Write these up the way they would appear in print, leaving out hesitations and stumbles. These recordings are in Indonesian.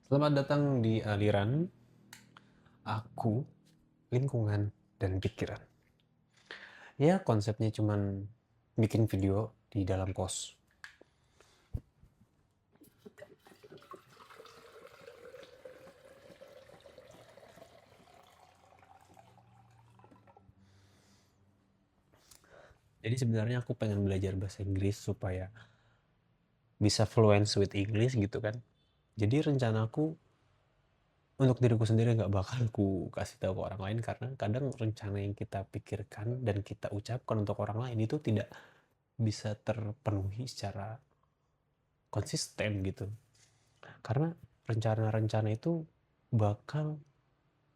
Selamat datang di aliran aku, lingkungan, dan pikiran. Ya, konsepnya cuman bikin video di dalam kos. Jadi sebenarnya aku pengen belajar bahasa Inggris supaya bisa fluent with English gitu kan. Jadi rencanaku untuk diriku sendiri nggak bakal aku kasih tahu ke orang lain karena kadang rencana yang kita pikirkan dan kita ucapkan untuk orang lain itu tidak bisa terpenuhi secara konsisten gitu. Karena rencana-rencana itu bakal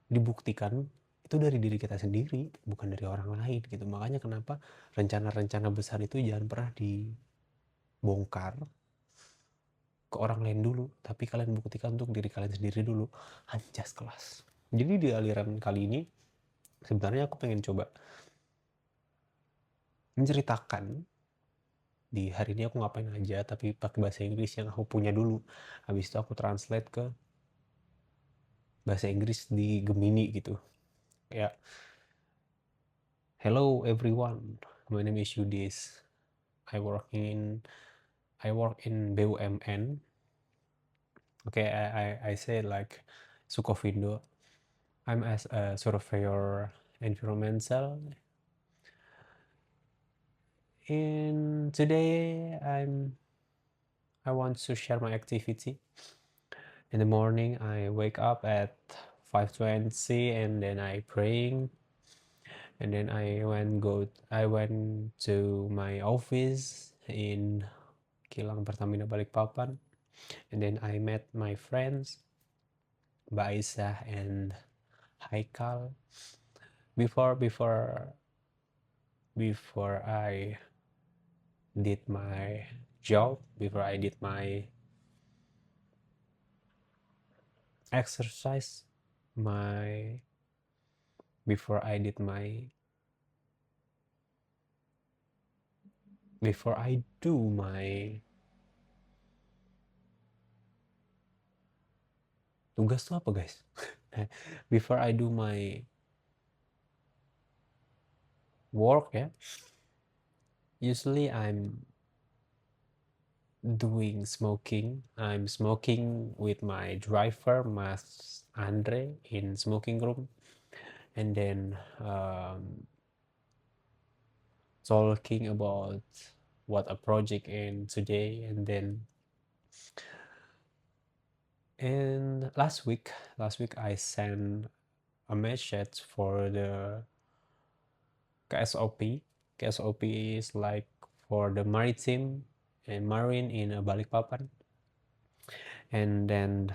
dibuktikan itu dari diri kita sendiri, bukan dari orang lain gitu. Makanya kenapa rencana-rencana besar itu jangan pernah dibongkar ke orang lain dulu, tapi kalian buktikan untuk diri kalian sendiri dulu. Anjas kelas. Jadi di aliran kali ini sebenarnya aku pengen coba menceritakan di hari ini aku ngapain aja, tapi pakai bahasa Inggris yang aku punya dulu. Habis itu aku translate ke bahasa Inggris di Gemini gitu. Kayak, hello everyone, my name is Yudis. I work in I work in BUMN. Okay, I say like Sukovindo. I'm as a surveyor environmental. And today I want to share my activity. In the morning I wake up at 5:20 and then I praying and then I went to my office in Kilang Pertamina Balikpapan and then I met my friends Mbak Aisyah and Haikal. Before before I did my job, before I did my exercise, my before I did my before I do my tugas tuh apa guys? Before I do my work ya, usually I'm smoking with my driver Mas Andre in smoking room and then talking about what a project in today and last week I sent a message for the KSOP. KSOP is like for the maritime and marine in Balikpapan, and then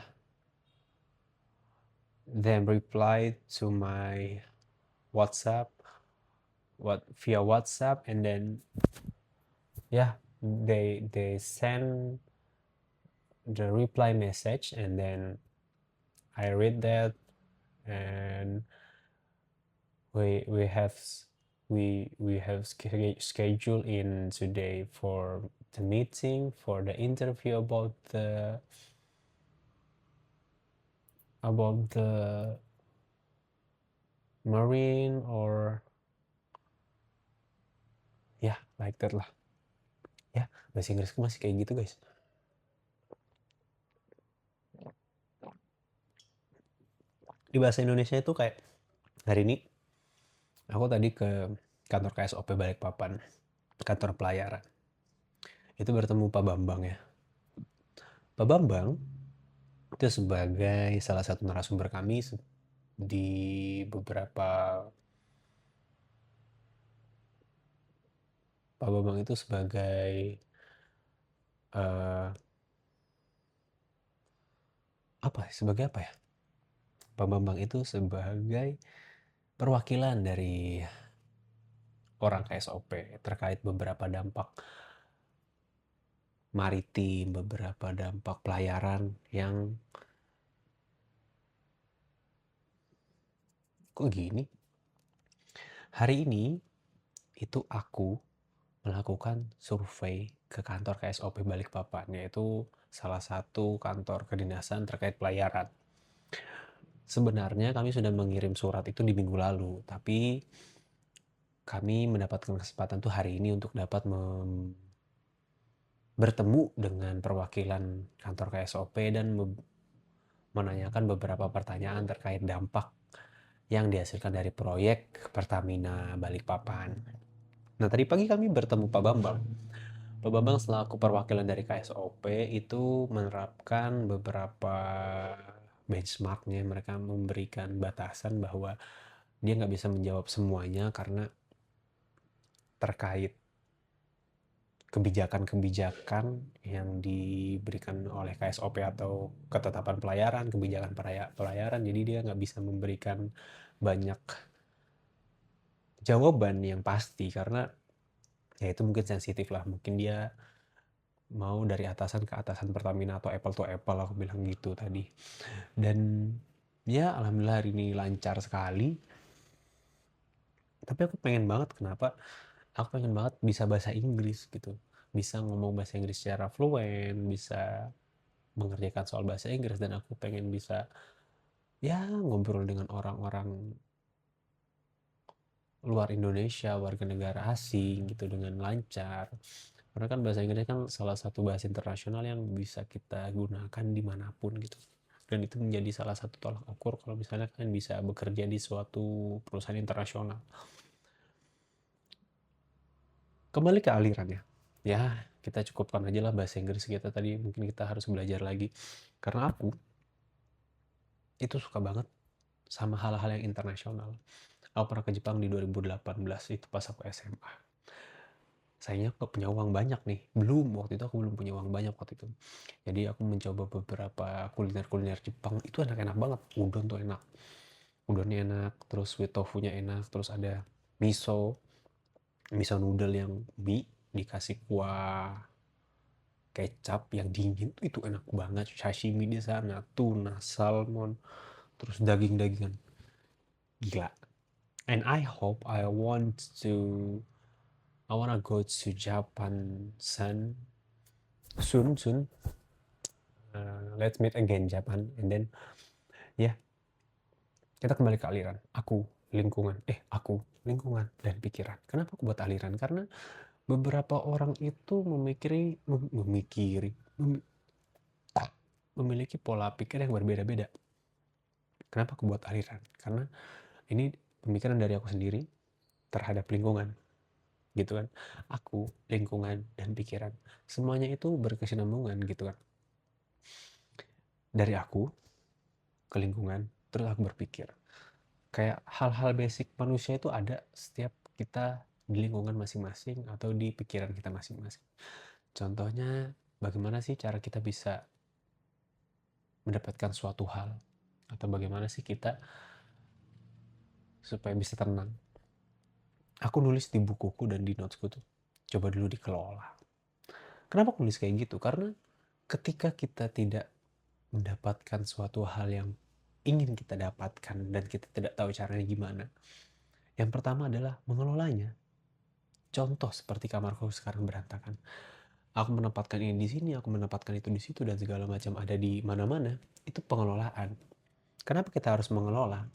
replied to my WhatsApp, via WhatsApp, and then yeah, they send the reply message, and then I read that, and we have scheduled in today for the meeting for the interview about the marine or ya yeah, like that lah ya. Bahasa Inggrisku masih kayak gitu guys. Di bahasa Indonesia itu kayak hari ini aku tadi ke kantor KSOP Balikpapan, kantor pelayaran, itu bertemu Pak Bambang ya. Pak Bambang itu sebagai salah satu narasumber kami di beberapa. Pak Bambang itu sebagai eh, sebagai apa ya? Pak Bambang itu sebagai perwakilan dari orang KSOP terkait beberapa dampak maritim, beberapa dampak pelayaran yang kok gini. Hari ini itu aku melakukan survei ke kantor KSOP Balikpapan, yaitu salah satu kantor kedinasan terkait pelayaran. Sebenarnya kami sudah mengirim surat itu di minggu lalu, tapi kami mendapatkan kesempatan tuh hari ini untuk dapat bertemu dengan perwakilan kantor KSOP dan menanyakan beberapa pertanyaan terkait dampak yang dihasilkan dari proyek Pertamina Balikpapan. Nah, tadi pagi kami bertemu Pak Bambang. Pak Bambang selaku perwakilan dari KSOP itu menerapkan beberapa benchmarknya. Mereka memberikan batasan bahwa dia nggak bisa menjawab semuanya karena terkait kebijakan-kebijakan yang diberikan oleh KSOP atau ketetapan pelayaran, kebijakan pelayaran, jadi dia nggak bisa memberikan banyak jawaban yang pasti karena ya itu mungkin sensitif lah, mungkin dia mau dari atasan ke atasan Pertamina atau apple to apple, aku bilang gitu tadi. Dan ya alhamdulillah hari ini lancar sekali, tapi aku pengen banget, kenapa aku pengen banget bisa bahasa Inggris gitu, bisa ngomong bahasa Inggris secara fluent, bisa mengerjakan soal bahasa Inggris, dan aku pengen bisa ya ngobrol dengan orang-orang luar Indonesia, warga negara asing gitu dengan lancar. Karena kan bahasa Inggris kan salah satu bahasa internasional yang bisa kita gunakan dimanapun gitu. Dan itu menjadi salah satu tolak ukur kalau misalnya kalian bisa bekerja di suatu perusahaan internasional. Kembali ke alirannya. Ya, kita cukupkan aja lah bahasa Inggris kita tadi. Mungkin kita harus belajar lagi. Karena aku itu suka banget sama hal-hal yang internasional. Aku pernah ke Jepang di 2018, itu pas aku SMA. Sayangnya aku gak punya uang banyak nih. Waktu itu aku belum punya uang banyak waktu itu. Jadi aku mencoba beberapa kuliner-kuliner Jepang. Itu enak-enak banget. Udon tuh enak. Udonnya enak, terus sweet tofunya enak, terus ada miso. Miso noodle yang mie dikasih kuah kecap yang dingin, itu enak banget. Sashimi di sana, tuna, salmon, terus daging-dagingan. Gila. And I wanna go to Japan soon. Let's meet again Japan, and then ya, kita kembali ke aliran. Aku lingkungan dan pikiran. Kenapa aku buat aliran? Karena beberapa orang itu memiliki pola pikir yang berbeda-beda. Kenapa aku buat aliran? Karena ini pemikiran dari aku sendiri terhadap lingkungan, gitu kan. Aku, lingkungan, dan pikiran, semuanya itu berkesinambungan gitu kan. Dari aku ke lingkungan, terus aku berpikir. Kayak hal-hal basic manusia itu ada setiap kita di lingkungan masing-masing atau di pikiran kita masing-masing. Contohnya, bagaimana sih cara kita bisa mendapatkan suatu hal, atau bagaimana sih kita supaya bisa tenang. Aku nulis di bukuku dan di notesku tuh, coba dulu dikelola. Kenapa aku nulis kayak gitu? Karena ketika kita tidak mendapatkan suatu hal yang ingin kita dapatkan dan kita tidak tahu caranya gimana, yang pertama adalah mengelolanya. Contoh seperti kamarku sekarang berantakan. Aku menempatkan ini di sini, aku menempatkan itu di situ, dan segala macam ada di mana-mana. Itu pengelolaan. Kenapa kita harus mengelola?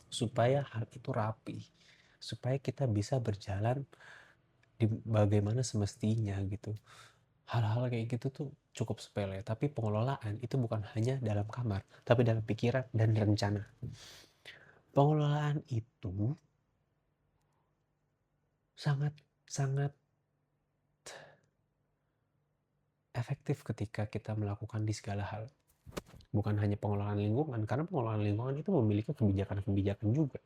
Supaya hal itu rapi. Supaya kita bisa berjalan bagaimana semestinya gitu. Hal-hal kayak gitu tuh cukup sepele, tapi pengelolaan itu bukan hanya dalam kamar, tapi dalam pikiran dan rencana. Pengelolaan itu sangat efektif ketika kita melakukan di segala hal. Bukan hanya pengelolaan lingkungan, karena pengelolaan lingkungan itu memiliki kebijakan-kebijakan juga.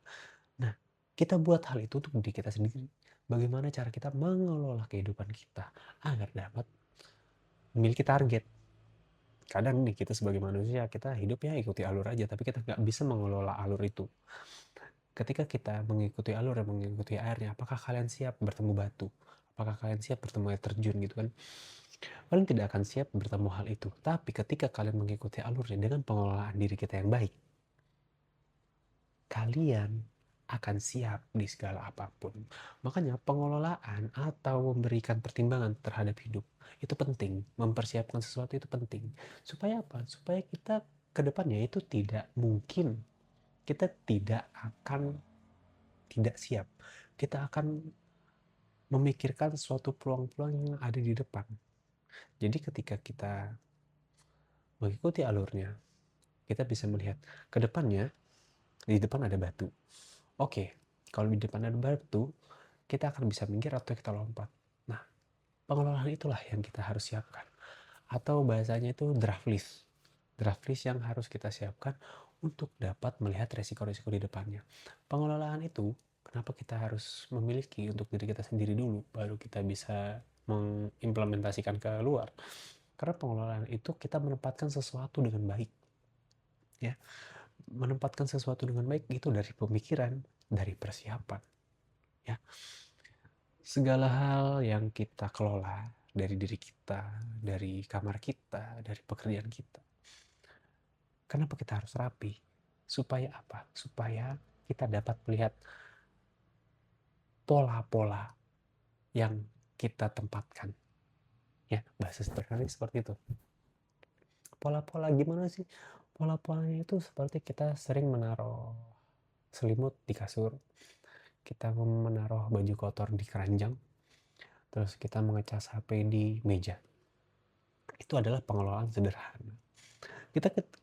Nah, kita buat hal itu untuk diri kita sendiri. Bagaimana cara kita mengelola kehidupan kita agar dapat memiliki target. Kadang nih kita sebagai manusia, kita hidupnya ikuti alur aja, tapi kita nggak bisa mengelola alur itu. Ketika kita mengikuti alur dan mengikuti airnya, apakah kalian siap bertemu batu? Apakah kalian siap bertemu air terjun gitu kan? Kalian tidak akan siap bertemu hal itu. Tapi ketika kalian mengikuti alurnya dengan pengelolaan diri kita yang baik, kalian akan siap di segala apapun. Makanya pengelolaan atau memberikan pertimbangan terhadap hidup itu penting. Mempersiapkan sesuatu itu penting. Supaya apa? Supaya kita ke depannya itu tidak mungkin, kita tidak akan tidak siap. Kita akan memikirkan suatu peluang-peluang yang ada di depan. Jadi ketika kita mengikuti alurnya, kita bisa melihat ke depannya, di depan ada batu. Oke, kalau di depan ada batu, kita akan bisa minggir atau kita lompat. Nah, pengelolaan itulah yang kita harus siapkan. Atau bahasanya itu draft list. Draft list yang harus kita siapkan untuk dapat melihat resiko-resiko di depannya. Pengelolaan itu, kenapa kita harus memiliki untuk diri kita sendiri dulu, baru kita bisa mengimplementasikan ke luar. Karena pengelolaan itu kita menempatkan sesuatu dengan baik. Ya, menempatkan sesuatu dengan baik itu dari pemikiran, dari persiapan. Ya, segala hal yang kita kelola dari diri kita, dari kamar kita, dari pekerjaan kita. Kenapa kita harus rapi? Supaya apa? Supaya kita dapat melihat pola-pola yang kita tempatkan. Ya, bahasa sederhananya seperti itu. Pola-pola gimana sih? Pola-polanya itu seperti kita sering menaruh selimut di kasur, kita menaruh baju kotor di keranjang, terus kita mengecas HP di meja. Itu adalah pengelolaan sederhana.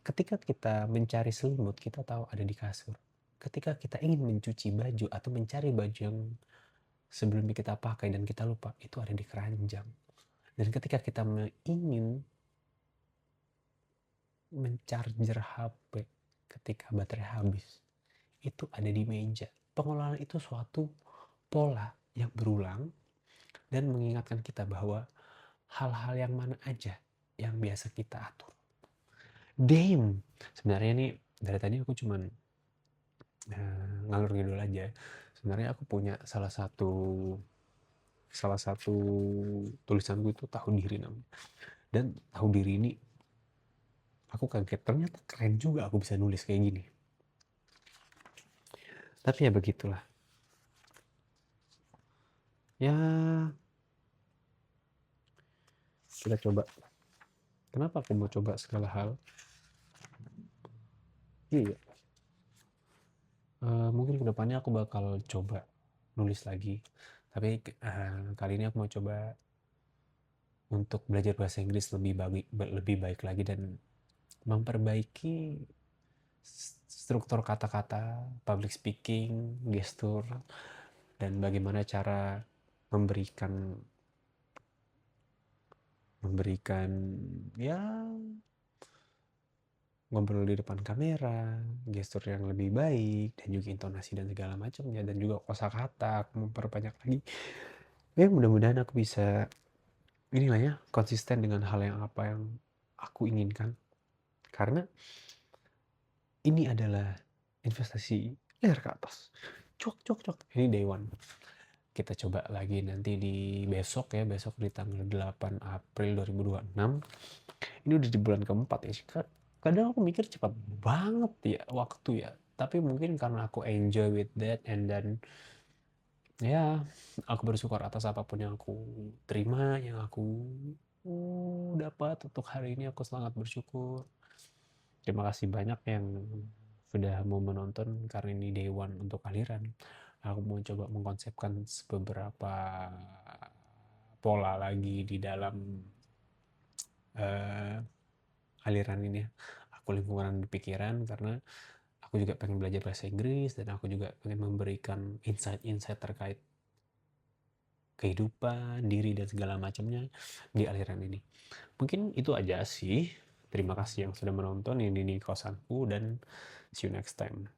Ketika kita mencari selimut, kita tahu ada di kasur. Ketika kita ingin mencuci baju atau mencari baju yang sebelumnya kita pakai dan kita lupa, itu ada di keranjang. Dan ketika kita ingin mencarger HP ketika baterai habis, itu ada di meja. Pengelolaan itu suatu pola yang berulang dan mengingatkan kita bahwa hal-hal yang mana aja yang biasa kita atur. Damn, sebenarnya nih dari tadi aku cuman ngalur ngidul aja. Sebenarnya aku punya salah satu tulisanku itu tahu diri namanya. Dan tahu diri ini aku kaget, ternyata keren juga aku bisa nulis kayak gini. Tapi ya begitulah. Ya, kita coba. Kenapa aku mau coba segala hal? Iya. Mungkin kedepannya aku bakal coba nulis lagi. Tapi kali ini aku mau coba untuk belajar bahasa Inggris lebih baik lagi dan memperbaiki struktur kata-kata, public speaking, gestur, dan bagaimana cara memberikan ya ngobrol di depan kamera, gestur yang lebih baik, dan juga intonasi dan segala macamnya, dan juga kosakata aku memperbanyak lagi. Ya mudah-mudahan aku bisa inilah ya konsisten dengan hal yang apa yang aku inginkan, karena ini adalah investasi leher ke atas. Cok. Ini day one. Kita coba lagi nanti di besok ya, besok di tanggal 8 April 2026. Ini udah di bulan keempat ya. Kadang aku mikir cepat banget ya waktu ya. Tapi mungkin karena aku enjoy with that, and then ya aku bersyukur atas apapun yang aku terima, yang aku dapat untuk hari ini. Aku sangat bersyukur. Terima kasih banyak yang sudah mau menonton, karena ini day one untuk aliran. Aku mau coba mengkonsepkan beberapa pola lagi di dalam aliran ini ya. Aku lingkungan pikiran, karena aku juga pengen belajar bahasa Inggris, dan aku juga pengen memberikan insight-insight terkait kehidupan, diri, dan segala macamnya di aliran ini. Mungkin itu aja sih. Terima kasih yang sudah menonton. Ini kosanku, dan see you next time.